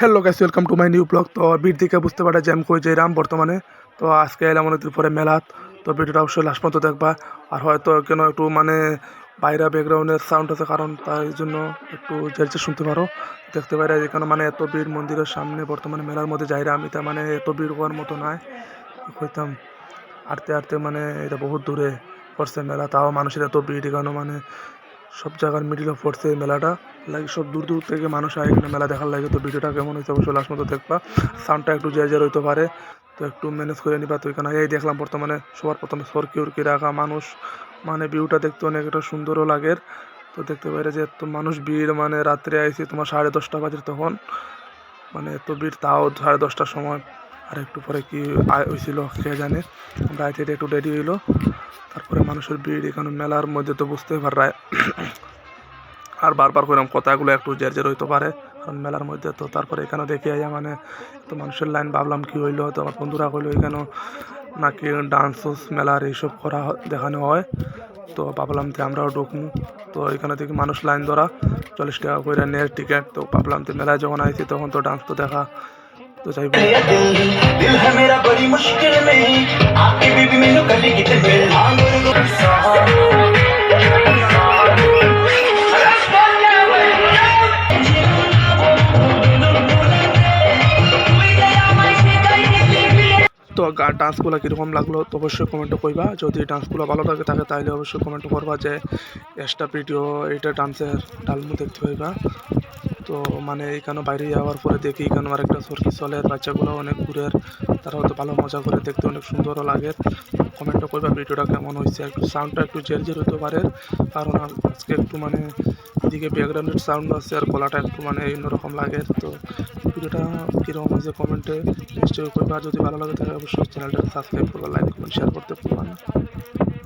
Hello guys, welcome to my new blog. তো ভিড় থেকে বুঝতে পারে যে আমি কই যাইরাম বর্তমানে। তো আজকে এলাম অনেকদিন পরে মেলাত। তো ভিডিওটা অবশ্যই লাস্ট পর্যন্ত দেখবা। আর হয়তো কেন একটু মানে বাইরে ব্যাকগ্রাউন্ডের সাউন্ড আছে, কারণ তাই জন্য একটু জেলচে শুনতে পারো। দেখতে পারে এখানে মানে এত ভিড় মন্দিরের সামনে বর্তমানে মেলার মধ্যে যাইরাম, এটা মানে এত ভিড় হওয়ার মতো নয় হইতাম। হাঁটতে হাঁটতে মানে এটা বহুত দূরে পড়ছে মেলা, তাও মানুষের এত ভিড় এখানে মানে সব জায়গার মিডিলে পড়ছে মেলাটা। লাগে সব দূর দূর থেকে মানুষ আয় এখানে মেলা দেখার লাগে। তো ভিডিওটা কেমন হয়েছে অবশ্যই লাস্ট মতো দেখবা। সাউন্ডটা একটু জের হইতে পারে, তো একটু ম্যানেজ করে নিবা। তো এখানে এই দেখলাম বর্তমানে সবার প্রথমে সরকি উরকি রাখা মানুষ, মানে ভিউটা দেখতে অনেক একটা সুন্দরও লাগে। তো দেখতে পারে যে এত মানুষ ভিড়, মানে রাত্রে আইসি তোমার 10:30 বাজে তখন, মানে এত ভিড়, তাও 10:30টার সময়। আর একটু পরে কি হয়েছিল কে জানে, আমরা আইতে একটু রেডি হইলো। তারপরে মানুষের ভিড় এখানে মেলার মধ্যে তো বুঝতে পারায়। আর বারবার করলাম কথাগুলো একটু জের জের হইতে পারে, কারণ মেলার মধ্যে তো। তারপরে এখানে দেখে আইয়া মানে তো মানুষের লাইন, ভাবলাম কি হইলো। তো আমার বন্ধুরা কইলো এখানে নাকি ডান্স মেলার এইসব করা দেখানো হয়। তো ভাবলাম যে আমরাও ঢুকমু। তো এখানে থেকে মানুষ লাইন ধরা 40 টাকা করে নেয় টিকিট। তো ভাবলাম যে মেলায় যখন আইছি তখন তো ডান্স তো দেখা, তো যাইব। তো ডান্সগুলো কীরকম লাগলো তো অবশ্যই কমেন্টে কইবা। যদি ডান্সগুলো ভালো লাগে থাকে তাহলে অবশ্যই কমেন্ট করবা যে এক্সট্রা ভিডিও এটা ডান্সের ডালমু দেখতে হইবা। তো মানে এখানে বাইরে যাওয়ার পরে দেখি এখানে আরেকটা সরকি চলে, বাচ্চাগুলো অনেক দূরের, তারা হয়তো ভালো মজা করে, দেখতে অনেক সুন্দরও লাগে। কমেন্টও করবা ভিডিওটা কেমন হয়েছে। একটু সাউন্ডটা একটু জের জের হতে পারে, কারণ আজকে একটু মানে এদিকে ব্যাকগ্রাউন্ডের সাউন্ড আছে আর গলাটা একটু মানে অন্যরকম লাগে। তো ভিডিওটা কীরকম হয়েছে কমেন্টে নিশ্চয়ই করবা। যদি ভালো লাগে তাহলে অবশ্যই চ্যানেলটা সাবস্ক্রাইব করবা, লাইক কমেন্ট শেয়ার করতে ভুলবা না।